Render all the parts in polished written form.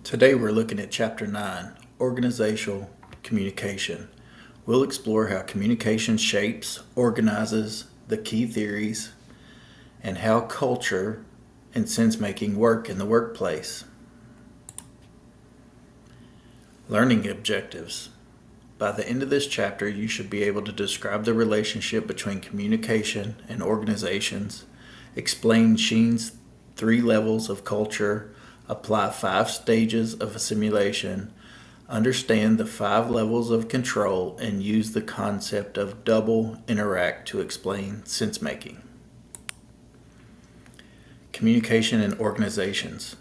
Today we're looking at Chapter 9, Organizational Communication. We'll explore how communication shapes, organizes the key theories, and how culture and sense making work in the workplace. Learning objectives. By the end of this chapter, you should be able to describe the relationship between communication and organizations, explain Sheen's 3 levels of culture, apply 5 stages of assimilation, understand the 5 levels of control, and use the concept of double interact to explain sense making. Communication in organizations.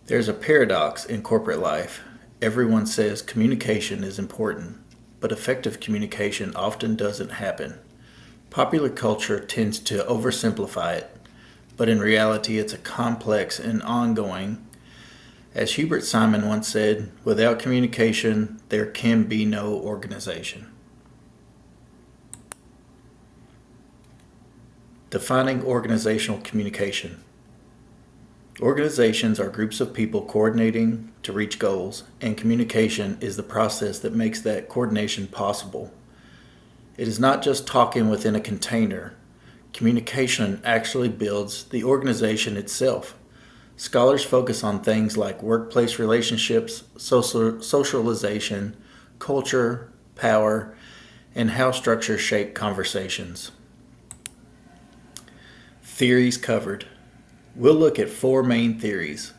There's a paradox in corporate life. Everyone says communication is important, but effective communication often doesn't happen. Popular culture tends to oversimplify it, but in reality it's a complex and ongoing. As Hubert Simon once said, without communication, there can be no organization. Defining organizational communication. Organizations are groups of people coordinating to reach goals, and communication is the process that makes that coordination possible. It is not just talking within a container. Communication actually builds the organization itself. Scholars focus on things like workplace relationships, socialization, culture, power, and how structures shape conversations. Theories covered. We'll look at 4 main theories.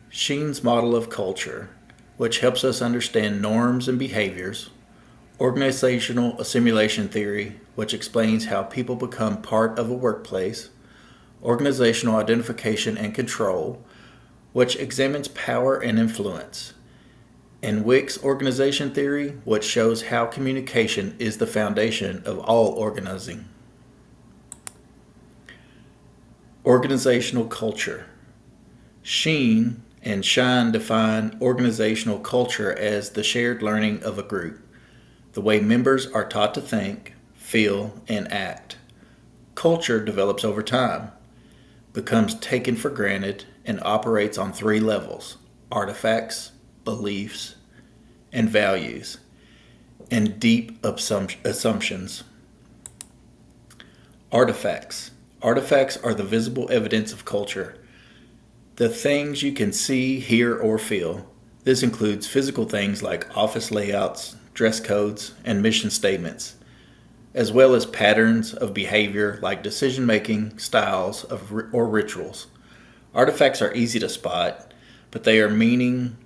Sheen's model of culture, which helps us understand norms and behaviors. Organizational assimilation theory, which explains how people become part of a workplace. Organizational identification and control, which examines power and influence. And Wick's organization theory, which shows how communication is the foundation of all organizing. Organizational culture. Sheen and Shine define organizational culture as the shared learning of a group, the way members are taught to think, feel, and act. Culture develops over time, becomes taken for granted, and operates on 3 levels: artifacts, beliefs, and values, and deep assumptions. Artifacts. Artifacts are the visible evidence of culture, the things you can see, hear, or feel. This includes physical things like office layouts, dress codes, and mission statements, as well as patterns of behavior like decision-making styles or rituals. Artifacts are easy to spot, but their meaning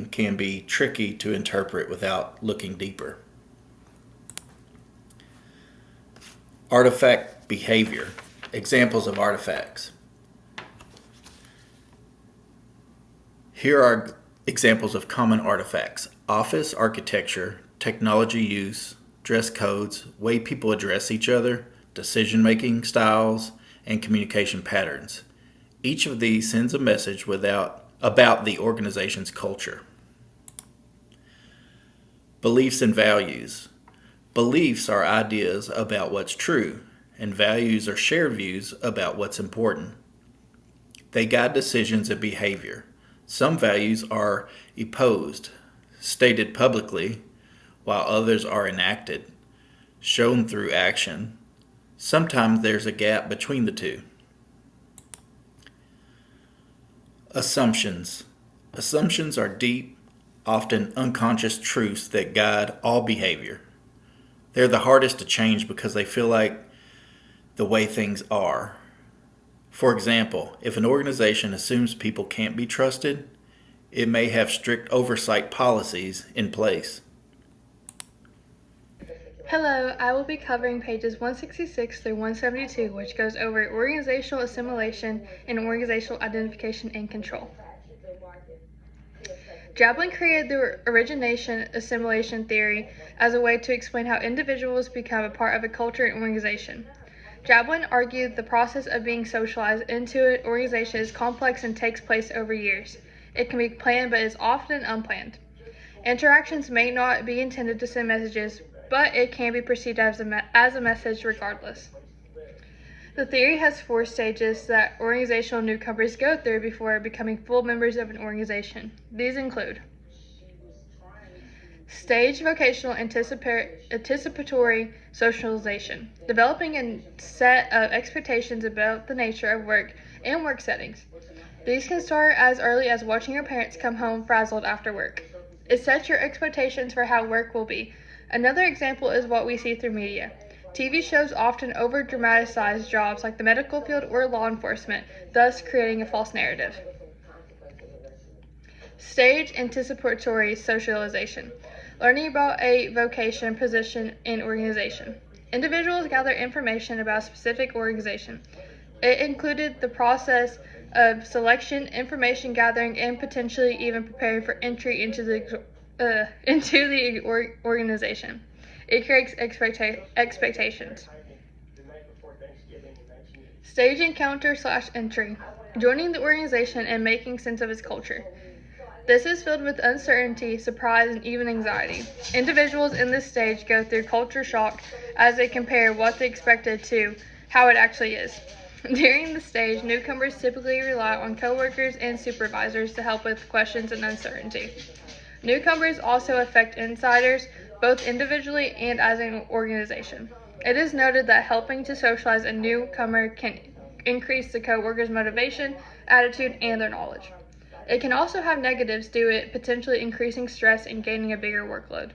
can be tricky to interpret without looking deeper. Artifact behavior. Examples of artifacts. Here are examples of common artifacts: office architecture, technology use, dress codes, way people address each other, decision-making styles, and communication patterns. Each of these sends a message about the organization's culture. Beliefs and values. Beliefs are ideas about what's true, and values are shared views about what's important. They guide decisions and behavior. Some values are espoused, stated publicly, while others are enacted, shown through action. Sometimes there's a gap between the two. Assumptions. Assumptions are deep, often unconscious truths that guide all behavior. They're the hardest to change because they feel like the way things are. For example, if an organization assumes people can't be trusted, it may have strict oversight policies in place. Hello, I will be covering pages 166 through 172, which goes over organizational assimilation and organizational identification and control. Jablin created the origination assimilation theory as a way to explain how individuals become a part of a culture and organization. Jablin argued the process of being socialized into an organization is complex and takes place over years. It can be planned, but is often unplanned. Interactions may not be intended to send messages, but it can be perceived as a message regardless. The theory has 4 stages that organizational newcomers go through before becoming full members of an organization. These include stage vocational anticipatory socialization, developing a set of expectations about the nature of work and work settings. These can start as early as watching your parents come home frazzled after work. It sets your expectations for how work will be. Another example is what we see through media. TV shows often over-dramatize jobs like the medical field or law enforcement, thus creating a false narrative. Stage anticipatory socialization, learning about a vocation, position, and organization. Individuals gather information about a specific organization. It included the process of selection, information gathering, and potentially even preparing for entry into the organization. It creates expectations. Stage encounter/entry, joining the organization and making sense of its culture. This is filled with uncertainty, surprise, and even anxiety. Individuals in this stage go through culture shock as they compare what they expected to how it actually is. During the stage, newcomers typically rely on coworkers and supervisors to help with questions and uncertainty. Newcomers also affect insiders, both individually and as an organization. It is noted that helping to socialize a newcomer can increase the coworkers' motivation, attitude, and their knowledge. It can also have negatives due to it potentially increasing stress and gaining a bigger workload.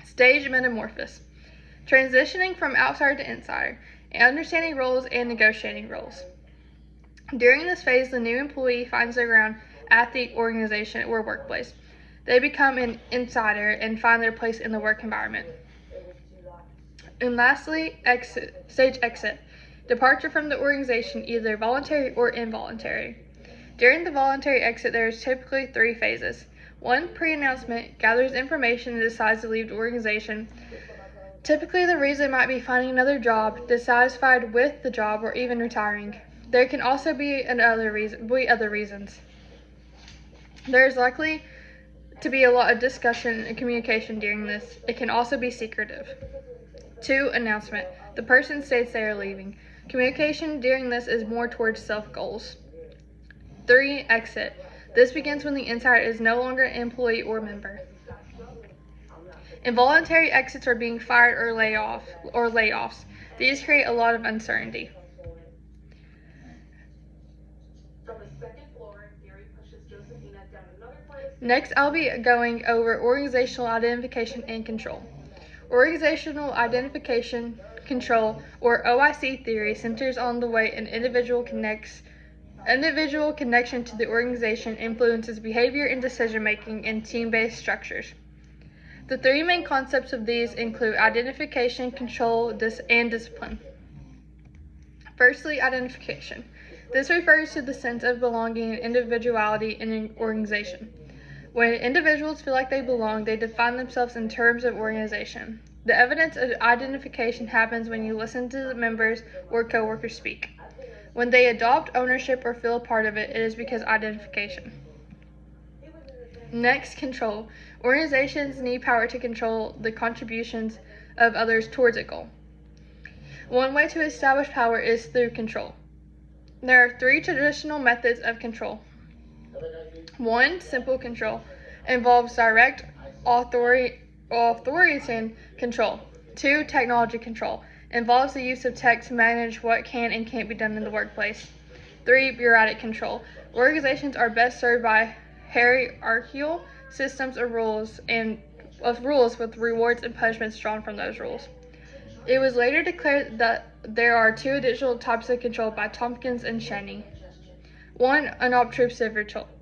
Stage metamorphosis, transitioning from outsider to insider, and understanding roles and negotiating roles. During this phase, the new employee finds their ground at the organization or workplace. They become an insider and find their place in the work environment. And lastly, stage exit, departure from the organization, either voluntary or involuntary. During the voluntary exit, there is typically 3 phases. 1, pre-announcement, gathers information and decides to leave the organization. Typically, the reason might be finding another job, dissatisfied with the job, or even retiring. There can also be other reasons. There is likely to be a lot of discussion and communication during this. It can also be secretive. 2, announcement. The person states they are leaving. Communication during this is more towards self-goals. 3, exit. This begins when the insider is no longer an employee or member. Involuntary exits are being fired or layoffs. These create a lot of uncertainty. Next, I'll be going over organizational identification and control. Organizational identification control, or OIC theory, centers on the way an individual connection to the organization influences behavior and decision-making in team-based structures. The 3 main concepts of these include identification, control, and discipline. Firstly, identification. This refers to the sense of belonging and individuality in an organization. When individuals feel like they belong, they define themselves in terms of organization. The evidence of identification happens when you listen to the members or coworkers speak. When they adopt ownership or feel a part of it, it is because identification. Next, control. Organizations need power to control the contributions of others towards a goal. One way to establish power is through control. There are 3 traditional methods of control. 1, simple control, involves direct authoritarian control. 2, technology control, involves the use of tech to manage what can and can't be done in the workplace. 3, bureaucratic control. Organizations are best served by hierarchical systems of rules with rewards and punishments drawn from those rules. It was later declared that there are 2 additional types of control by Tompkins and Cheney. 1, unobtrusive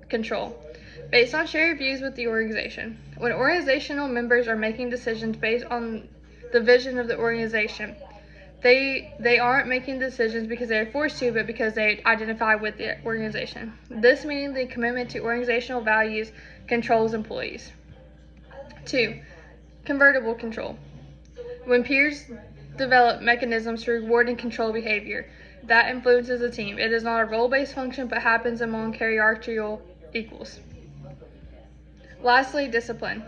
control, based on shared views with the organization. When organizational members are making decisions based on the vision of the organization, they aren't making decisions because they are forced to, but because they identify with the organization. This meaning the commitment to organizational values controls employees. 2, convertible control. When peers develop mechanisms to reward and control behavior that influences the team. It is not a role-based function, but happens among hierarchical equals. Lastly, discipline.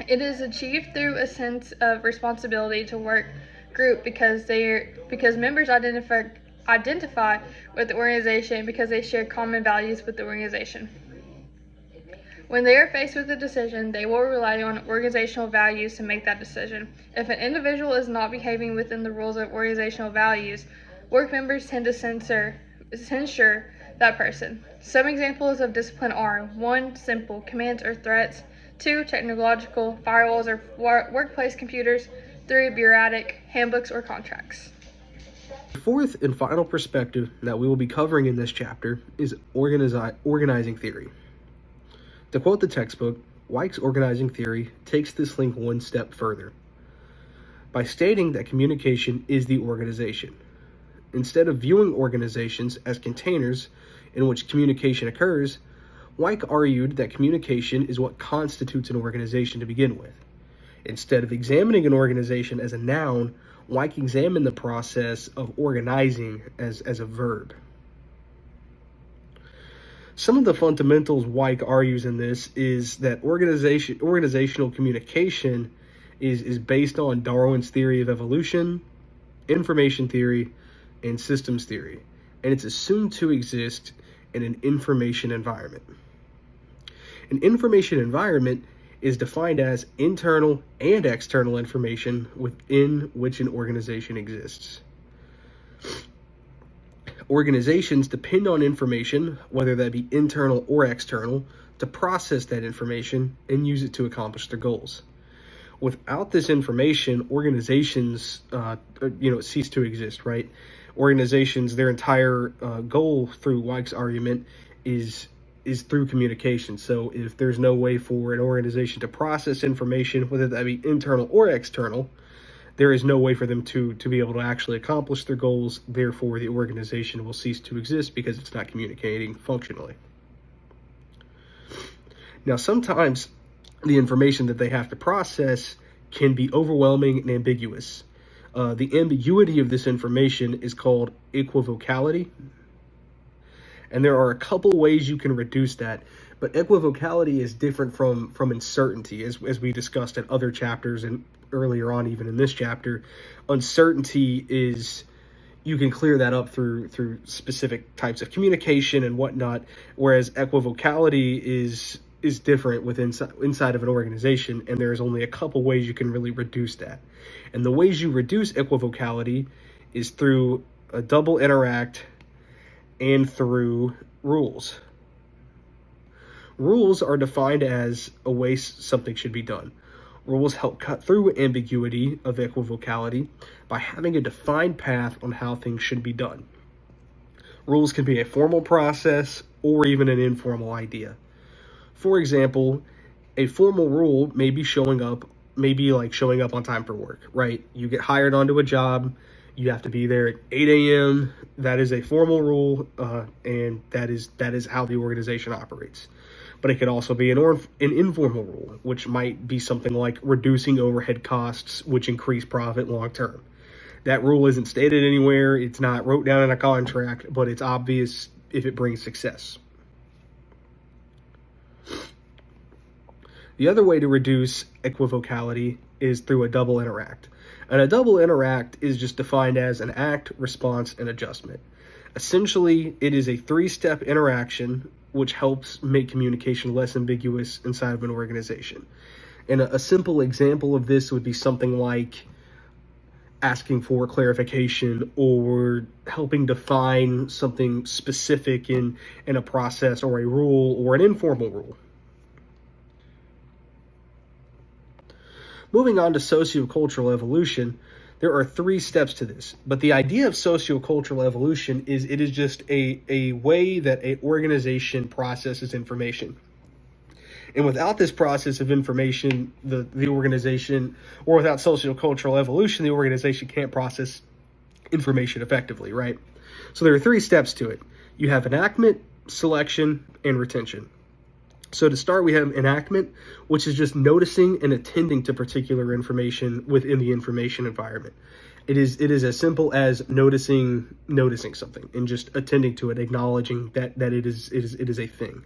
It is achieved through a sense of responsibility to work group because members identify with the organization because they share common values with the organization. When they are faced with a decision, they will rely on organizational values to make that decision. If an individual is not behaving within the rules of organizational values, work members tend to censure that person. Some examples of discipline are 1. Simple commands or threats, 2. Technological firewalls or workplace computers, 3. Bureaucratic handbooks or contracts. The fourth and final perspective that we will be covering in this chapter is organizing theory. To quote the textbook, Weich's organizing theory takes this link one step further by stating that communication is the organization. Instead of viewing organizations as containers in which communication occurs, Weich argued that communication is what constitutes an organization to begin with. Instead of examining an organization as a noun, Weich examined the process of organizing as a verb. Some of the fundamentals Weich argues in this is that organizational communication is based on Darwin's theory of evolution, information theory, and systems theory, and it's assumed to exist in an information environment. An information environment is defined as internal and external information within which an organization exists. Organizations depend on information, whether that be internal or external, to process that information and use it to accomplish their goals. Without this information, organizations, cease to exist, right? Organizations, their entire goal through Weich's argument is through communication. So if there's no way for an organization to process information, whether that be internal or external, there is no way for them to be able to actually accomplish their goals. Therefore, the organization will cease to exist because it's not communicating functionally. Now, sometimes the information that they have to process can be overwhelming and ambiguous. The ambiguity of this information is called equivocality. And there are a couple ways you can reduce that. But equivocality is different from uncertainty, as we discussed in other chapters and earlier on, even in this chapter. Uncertainty is, you can clear that up through specific types of communication and whatnot, whereas equivocality is different inside of an organization, and there's only a couple ways you can really reduce that. And the ways you reduce equivocality is through a double interact and through rules. Rules are defined as a way something should be done. Rules help cut through ambiguity of equivocality by having a defined path on how things should be done. Rules can be a formal process or even an informal idea. For example, a formal rule may be showing up on time for work, right? You get hired onto a job, you have to be there at 8 a.m. That is a formal rule, and that is how the organization operates. But it could also be an informal rule, which might be something like reducing overhead costs, which increase profit long term. That rule isn't stated anywhere, it's not wrote down in a contract, but it's obvious if it brings success. The other way to reduce equivocality is through a double interact. And a double interact is just defined as an act, response, and adjustment. Essentially, it is a 3-step interaction which helps make communication less ambiguous inside of an organization. And a simple example of this would be something like asking for clarification or helping define something specific in a process or a rule or an informal rule. Moving on to sociocultural evolution, there are 3 steps to this. But the idea of sociocultural evolution is it is just a way that an organization processes information. And without this process of information, the organization, or without sociocultural evolution, the organization can't process information effectively, right? So there are 3 steps to it. You have enactment, selection, and retention. So to start, we have enactment, which is just noticing and attending to particular information within the information environment. It is as simple as noticing something and just attending to it, acknowledging that it is a thing.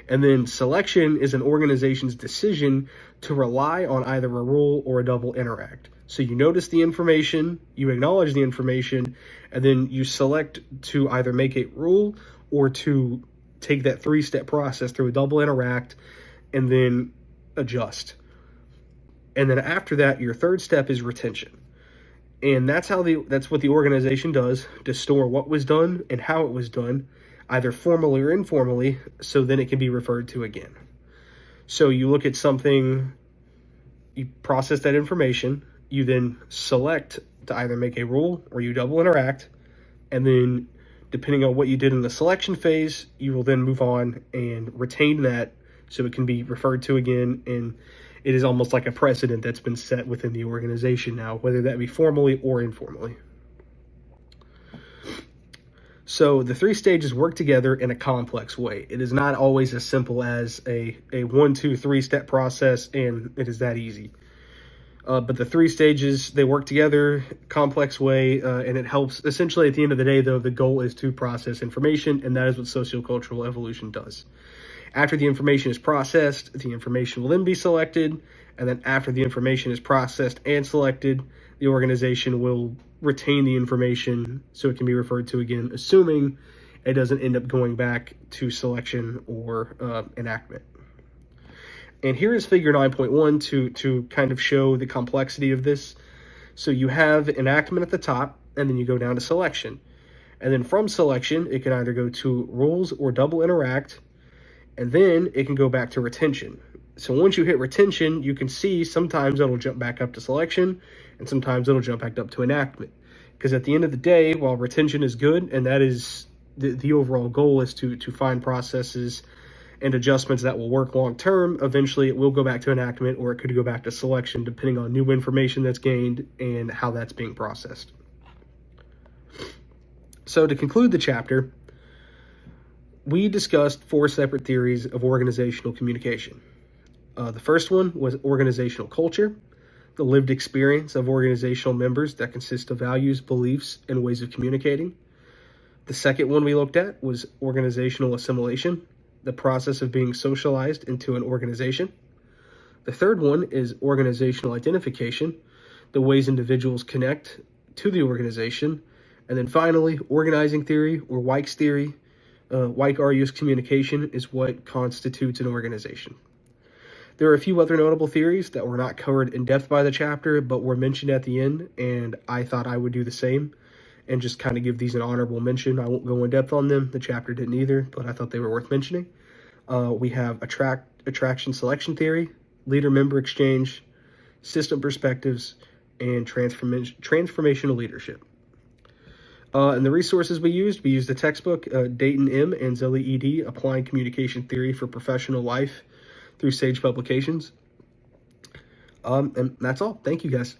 And then selection is an organization's decision to rely on either a rule or a double interact. So you notice the information, you acknowledge the information, and then you select to either make a rule or to take that 3-step process through a double interact and then adjust. And then after that, your third step is retention. And that's what the organization does to store what was done and how it was done, either formally or informally, so then it can be referred to again. So you look at something, you process that information, you then select to either make a rule or you double interact, and then depending on what you did in the selection phase, you will then move on and retain that so it can be referred to again, and it is almost like a precedent that's been set within the organization now, whether that be formally or informally. So the 3 stages work together in a complex way. It is not always as simple as a 1, 2, 3 step process, and it is that easy. But the 3 stages, they work together, complex way, and it helps. Essentially, at the end of the day, though, the goal is to process information, and that is what sociocultural evolution does. After the information is processed, the information will then be selected, and then after the information is processed and selected, the organization will retain the information so it can be referred to again, assuming it doesn't end up going back to selection or enactment. And here is figure 9.1 to kind of show the complexity of this. So you have enactment at the top, and then you go down to selection. And then from selection, it can either go to rules or double interact, and then it can go back to retention. So once you hit retention, you can see sometimes it'll jump back up to selection, and sometimes it'll jump back up to enactment. Because at the end of the day, while retention is good, and that is the overall goal is to find processes and adjustments that will work long term, eventually it will go back to enactment, or it could go back to selection depending on new information that's gained and how that's being processed. So to conclude the chapter, we discussed 4 separate theories of organizational communication. The first one was organizational culture, the lived experience of organizational members that consist of values, beliefs, and ways of communicating. The second one we looked at was organizational assimilation, the process of being socialized into an organization. The third one is organizational identification, the ways individuals connect to the organization. And then finally, organizing theory, or Weich's theory. Weich argues communication is what constitutes an organization. There are a few other notable theories that were not covered in depth by the chapter, but were mentioned at the end, and I thought I would do the same and just kind of give these an honorable mention. I won't go in depth on them. The chapter didn't either, but I thought they were worth mentioning. We have attraction selection theory, leader-member exchange, system perspectives, and transformational leadership. And the resources we used the textbook, Dayton M. and Zelli E.D., Applying Communication Theory for Professional Life through Sage Publications. And that's all. Thank you, guys.